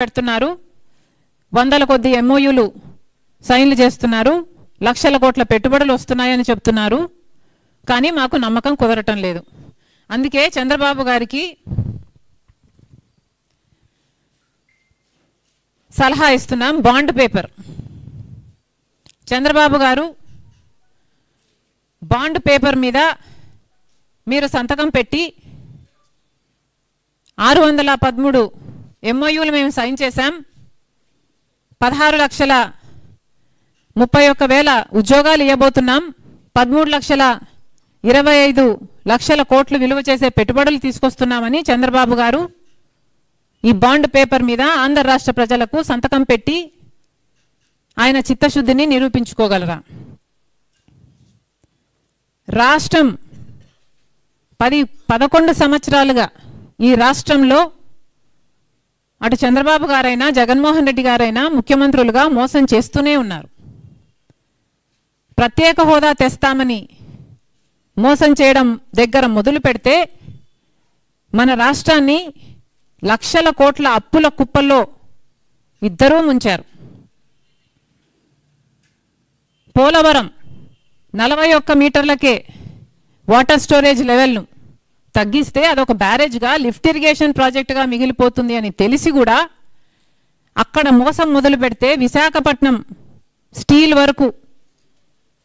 పెడుతున్నారు, వందల కొద్ది ఎంఓయూలు సైన్లు చేస్తున్నారు, లక్షల కోట్ల పెట్టుబడులు వస్తున్నాయని చెప్తున్నారు. కానీ మాకు నమ్మకం కుదరటం లేదు. అందుకే చంద్రబాబు గారికి సలహా ఇస్తున్నాం. బాండ్ పేపర్ చంద్రబాబు గారు బాండ్ పేపర్ మీద మీరు సంతకం పెట్టి 613 ఎంఓయూలు మేము సైన్ చేశాం. 16,31,000 ఉద్యోగాలు ఇవ్వబోతున్నాం. 13,25,00,000 కోట్లు విలువ చేసే పెట్టుబడులు తీసుకొస్తున్నామని చంద్రబాబు గారు ఈ బాండ్ పేపర్ మీద ఆంధ్ర రాష్ట్ర ప్రజలకు సంతకం పెట్టి ఆయన చిత్తశుద్ధిని నిరూపించుకోగలరా? రాష్ట్రం 11 సంవత్సరాలుగా ఈ రాష్ట్రంలో అటు చంద్రబాబు గారైనా జగన్మోహన్ రెడ్డి గారైనా ముఖ్యమంత్రులుగా మోసం చేస్తూనే ఉన్నారు. ప్రత్యేక హోదా తెస్తామని మోసం చేయడం దగ్గర మొదలు పెడితే మన రాష్ట్రాన్ని లక్షల కోట్ల అప్పుల కుప్పల్లో ఇద్దరూ ముంచారు. పోలవరం 41 మీటర్లకే వాటర్ స్టోరేజ్ లెవెల్ను తగ్గిస్తే అదొక బ్యారేజ్గా లిఫ్ట్ ఇరిగేషన్ ప్రాజెక్టుగా మిగిలిపోతుంది అని తెలిసి కూడా అక్కడ మోసం మొదలు పెడితే విశాఖపట్నం స్టీల్ వరకు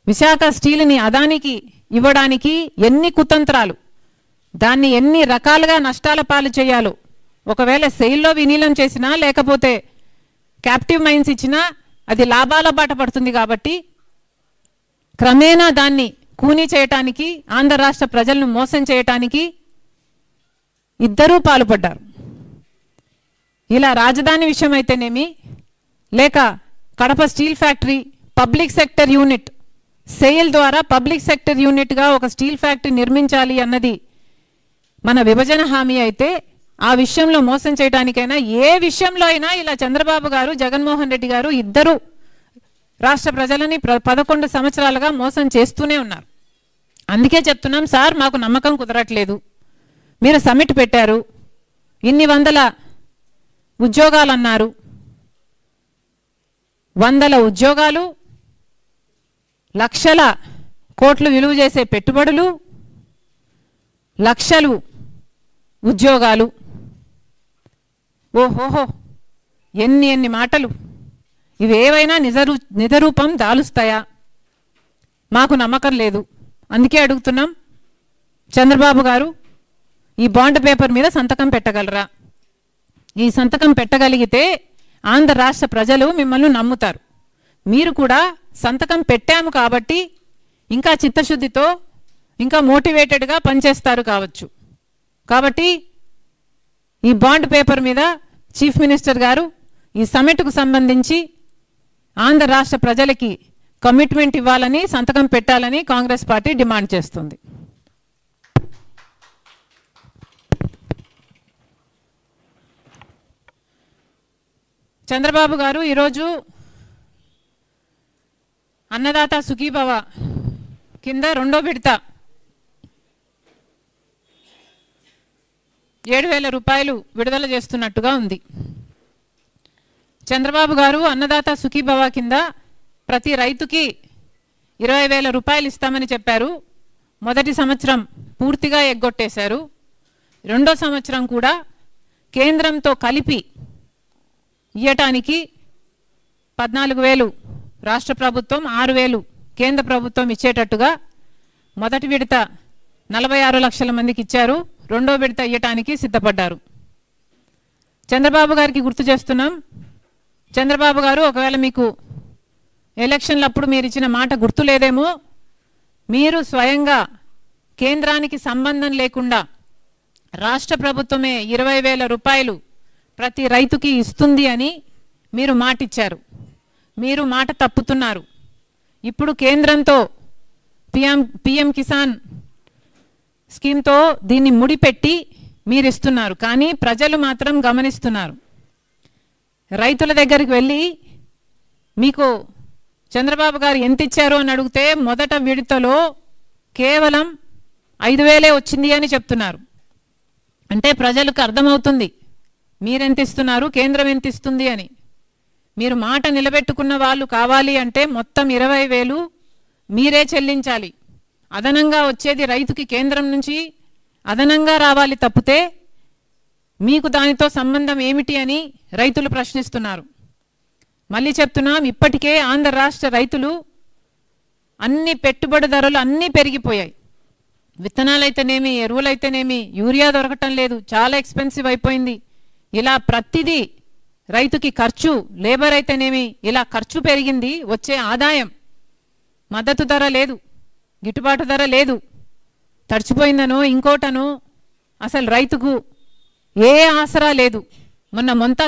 విశాఖ స్టీల్ని అదానికి ఇవ్వడానికి ఎన్ని కుతంత్రాలు, దాన్ని ఎన్ని రకాలుగా నష్టాల పాలు చేయాలో, ఒకవేళ సెయిల్లో విలీనం చేసినా లేకపోతే క్యాప్టివ్ మైన్స్ ఇచ్చినా అది లాభాల బాట పడుతుంది. కాబట్టి క్రమేణా దాన్ని కూనీ చేయటానికి, ఆంధ్ర రాష్ట్ర ప్రజలను మోసం చేయటానికి ఇద్దరూ పాల్పడ్డారు. ఇలా రాజధాని విషయం అయితేనేమి, లేక Kadapa steel factory public sector unit SAIL ద్వారా పబ్లిక్ సెక్టర్ యూనిట్గా ఒక స్టీల్ ఫ్యాక్టరీ నిర్మించాలి అన్నది మన విభజన హామీ అయితే, ఆ విషయంలో మోసం చేయడానికైనా ఏ విషయంలో అయినా ఇలా చంద్రబాబు గారు జగన్మోహన్ రెడ్డి గారు ఇద్దరు రాష్ట్ర ప్రజలని 11 సంవత్సరాలుగా మోసం చేస్తూనే ఉన్నారు. అందుకే చెప్తున్నాం సార్, మాకు నమ్మకం కుదరట్లేదు. మీరు సమిట్ పెట్టారు, ఇన్ని వందల ఉద్యోగాలు అన్నారు. 100 ఉద్యోగాలు, లక్షల కోట్లు విలువ చేసే పెట్టుబడులు, లక్షలు ఉద్యోగాలు. ఓహోహో, ఎన్ని మాటలు! ఇవేవైనా నిజరూపం దాలుస్తాయా? మాకు నమ్మకం లేదు. అందుకే అడుగుతున్నాం, చంద్రబాబు గారు ఈ బాండ్ పేపర్ మీద సంతకం పెట్టగలరా? ఈ సంతకం పెట్టగలిగితే ఆంధ్ర రాష్ట్ర ప్రజలు మిమ్మల్ని నమ్ముతారు. మీరు కూడా సంతకం పెట్టాము కాబట్టి ఇంకా చిత్తశుద్ధితో, ఇంకా మోటివేటెడ్గా పనిచేస్తారు కావచ్చు. కాబట్టి ఈ బాండ్ పేపర్ మీద చీఫ్ మినిస్టర్ గారు ఈ సమిట్కు సంబంధించి ఆంధ్ర రాష్ట్ర ప్రజలకి కమిట్మెంట్ ఇవ్వాలని, సంతకం పెట్టాలని కాంగ్రెస్ పార్టీ డిమాండ్ చేస్తుంది. చంద్రబాబు గారు ఈరోజు అన్నదాత సుఖీభవ కింద 2వ విడత 7,000 రూపాయలు విడుదల చేస్తున్నట్టుగా ఉంది. చంద్రబాబు గారు అన్నదాత సుఖీభవ కింద ప్రతి రైతుకి 20,000 రూపాయలు ఇస్తామని చెప్పారు. మొదటి సంవత్సరం పూర్తిగా ఎగ్గొట్టేశారు. 2వ సంవత్సరం కూడా కేంద్రంతో కలిపి ఇయ్యటానికి 14,000 రాష్ట్ర ప్రభుత్వం, 6,000 కేంద్ర ప్రభుత్వం ఇచ్చేటట్టుగా మొదటి విడత 46 లక్షల మందికి ఇచ్చారు. 2వ విడత ఇయ్యటానికి సిద్ధపడ్డారు. చంద్రబాబు గారికి గుర్తు చేస్తున్నాం, చంద్రబాబు గారు ఒకవేళ మీకు ఎలక్షన్లప్పుడు మీరు ఇచ్చిన మాట గుర్తు లేదేమో, మీరు స్వయంగా కేంద్రానికి సంబంధం లేకుండా రాష్ట్ర ప్రభుత్వమే 20,000 రూపాయలు ప్రతి రైతుకి ఇస్తుంది అని మీరు మాటిచ్చారు. మీరు మాట తప్పుతున్నారు. ఇప్పుడు కేంద్రంతో పిఎం కిసాన్ స్కీమ్తో దీన్ని ముడిపెట్టి మీరు ఇస్తున్నారు. కానీ ప్రజలు మాత్రం గమనిస్తున్నారు. రైతుల దగ్గరికి వెళ్ళి మీకు చంద్రబాబు గారు ఎంత ఇచ్చారు అని అడిగితే మొదట విడతలో కేవలం 5,000 వచ్చింది అని చెప్తున్నారు. అంటే ప్రజలకు అర్థమవుతుంది మీరెంత ఇస్తున్నారు, కేంద్రం ఎంత ఇస్తుంది అని. మీరు మాట నిలబెట్టుకున్న వాళ్ళు కావాలి అంటే మొత్తం 20,000 మీరే చెల్లించాలి. అదనంగా వచ్చేది రైతుకి కేంద్రం నుంచి అదనంగా రావాలి తప్పితే మీకు దానితో సంబంధం ఏమిటి అని రైతులు ప్రశ్నిస్తున్నారు. మళ్ళీ చెప్తున్నాం, ఇప్పటికే ఆంధ్ర రాష్ట్ర రైతులు అన్ని పెట్టుబడి ధరలు అన్నీ పెరిగిపోయాయి. విత్తనాలు అయితేనేమి, ఎరువులు అయితేనేమి, యూరియా దొరకటం లేదు, చాలా ఎక్స్పెన్సివ్ అయిపోయింది. ఇలా ప్రతిదీ రైతుకి ఖర్చు, లేబర్ అయితేనేమి, ఇలా ఖర్చు పెరిగింది. వచ్చే ఆదాయం, మద్దతు ధర లేదు, గిట్టుబాటు ధర లేదు, తడిచిపోయిందనో ఇంకోటనో అసలు రైతుకు ఏ ఆసరా లేదు. మొన్న మొంతా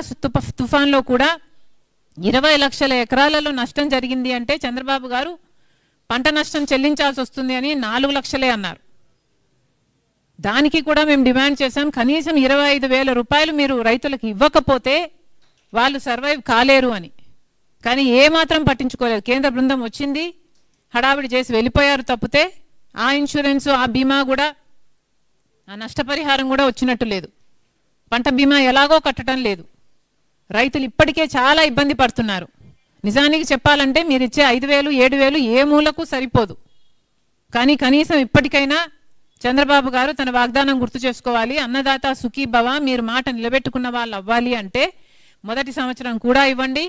తుఫాన్లో కూడా 20 లక్షల ఎకరాలలో నష్టం జరిగింది అంటే చంద్రబాబు గారు పంట నష్టం చెల్లించాల్సి వస్తుంది అని 4 లక్షలే అన్నారు. దానికి కూడా మేము డిమాండ్ చేశాం, కనీసం 25,000 రూపాయలు మీరు రైతులకు ఇవ్వకపోతే వాళ్ళు సర్వైవ్ కాలేరు అని. కానీ ఏమాత్రం పట్టించుకోలేదు. కేంద్ర బృందం వచ్చింది, హడావిడి చేసి వెళ్ళిపోయారు తప్పితే ఆ ఇన్సూరెన్స్, ఆ బీమా కూడా, ఆ నష్టపరిహారం కూడా వచ్చినట్టు లేదు. పంట బీమా ఎలాగో కట్టడం లేదు. రైతులు ఇప్పటికే చాలా ఇబ్బంది పడుతున్నారు. నిజానికి చెప్పాలంటే మీరు ఇచ్చే 5,000, 7,000 ఏ మూలకు సరిపోదు. కానీ కనీసం ఇప్పటికైనా చంద్రబాబు గారు తన వాగ్దానం గుర్తు చేసుకోవాలి. అన్నదాత సుఖీభవ, మీరు మాట నిలబెట్టుకున్న వాళ్ళు అవ్వాలి అంటే మొదటి సంవత్సరం కూడా ఇవ్వండి.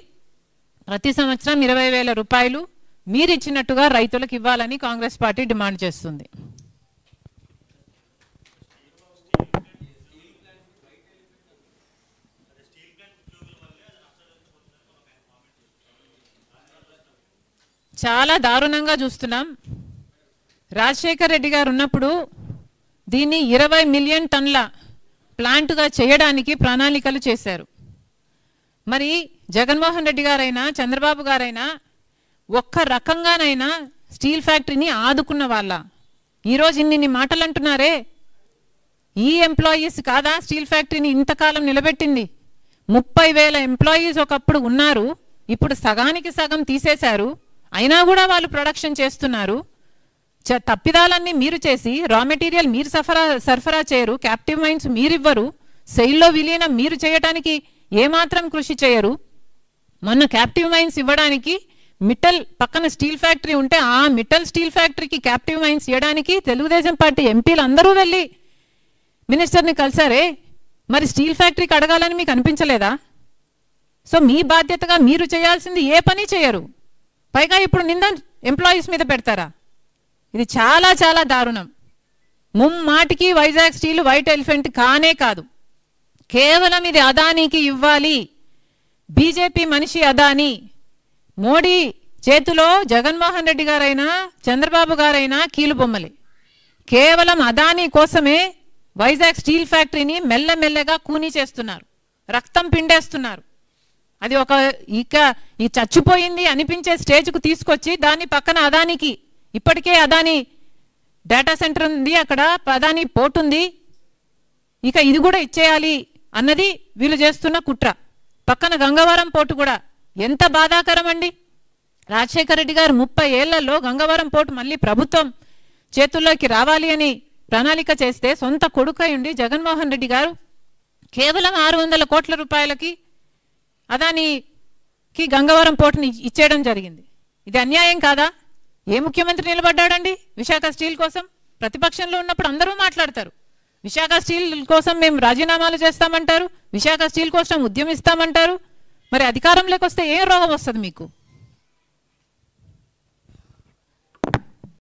ప్రతి సంవత్సరం 20,000 రూపాయలు మీరు ఇచ్చినట్టుగా రైతులకు ఇవ్వాలని కాంగ్రెస్ పార్టీ డిమాండ్ చేస్తుంది. చాలా దారుణంగా చూస్తున్నాం. రాజశేఖర్ రెడ్డి గారు ఉన్నప్పుడు దీన్ని 20 మిలియన్ టన్నుల ప్లాంట్గా చేయడానికి ప్రణాళికలు చేశారు. మరి జగన్మోహన్ రెడ్డి గారైనా చంద్రబాబు గారైనా ఒక్క రకంగానైనా స్టీల్ ఫ్యాక్టరీని ఆదుకున్న వాళ్ళ? ఈరోజు ఇన్ని మాటలు అంటున్నారే, ఈ ఎంప్లాయీస్ కాదా స్టీల్ ఫ్యాక్టరీని ఇంతకాలం నిలబెట్టింది? 30,000 ఎంప్లాయీస్ ఒకప్పుడు ఉన్నారు, ఇప్పుడు సగానికి సగం తీసేశారు. అయినా కూడా వాళ్ళు ప్రొడక్షన్ చేస్తున్నారు. తప్పిదాలన్నీ మీరు చేసి రా మెటీరియల్ మీరు సరఫరా చేయరు, క్యాప్టివ్ మైన్స్ మీరు ఇవ్వరు, సెయిల్లో విలీనం మీరు చేయడానికి ఏమాత్రం కృషి చేయరు. మొన్న క్యాప్టివ్ మైన్స్ ఇవ్వడానికి మిట్టల్ పక్కన స్టీల్ ఫ్యాక్టరీ ఉంటే ఆ మిట్టల్ స్టీల్ ఫ్యాక్టరీకి క్యాప్టివ్ మైన్స్ ఇవ్వడానికి తెలుగుదేశం పార్టీ ఎంపీలు అందరూ వెళ్ళి మినిస్టర్ని కలిసారే. మరి స్టీల్ ఫ్యాక్టరీకి అడగాలని మీకు అనిపించలేదా? సో మీ బాధ్యతగా మీరు చేయాల్సింది ఏ పని చేయరు, పైగా ఇప్పుడు నింద ఎంప్లాయీస్ మీద పెడతారా? ఇది చాలా చాలా దారుణం. ముమ్మాటికి వైజాగ్ స్టీల్ వైట్ ఎలిఫెంట్ కానే కాదు. కేవలం ఇది అదానీకి ఇవ్వాలి. బీజేపీ మనిషి అదానీ. మోడీ చేతిలో జగన్మోహన్ రెడ్డి గారైనా చంద్రబాబు గారైనా కీలుబొమ్మలే. కేవలం అదానీ కోసమే వైజాగ్ స్టీల్ ఫ్యాక్టరీని మెల్లమెల్లగా కూనీ చేస్తున్నారు, రక్తం పిండేస్తున్నారు. అది ఒక ఈ చచ్చిపోయింది అనిపించే స్టేజ్కు తీసుకొచ్చి దాన్ని పక్కన అదానికి, ఇప్పటికే అదాని డేటా సెంటర్ ఉంది, అక్కడ అదాని పోర్ట్ ఉంది, ఇక ఇది కూడా ఇచ్చేయాలి అన్నది వీళ్ళు చేస్తున్న కుట్ర. పక్కన గంగవరం పోర్టు కూడా ఎంత బాధాకరం అండి. రాజశేఖర రెడ్డి గారు 30 ఏళ్లలో గంగవరం పోర్టు మళ్ళీ ప్రభుత్వం చేతుల్లోకి రావాలి అని ప్రణాళిక చేస్తే సొంత కొడుకై ఉండి జగన్మోహన్ రెడ్డి గారు కేవలం 600 కోట్ల రూపాయలకి అదానికి గంగవరం పోర్టుని ఇచ్చేయడం జరిగింది. ఇది అన్యాయం కాదా? ఏ ముఖ్యమంత్రి నిలబడ్డాడండి విశాఖ స్టీల్ కోసం? ప్రతిపక్షంలో ఉన్నప్పుడు అందరూ మాట్లాడతారు, విశాఖ స్టీల్ కోసం మేము రాజీనామాలు చేస్తామంటారు, విశాఖ స్టీల్ కోసం ఉద్యమిస్తామంటారు. మరి అధికారంలోకి వస్తే ఏం రోగం వస్తుంది మీకు?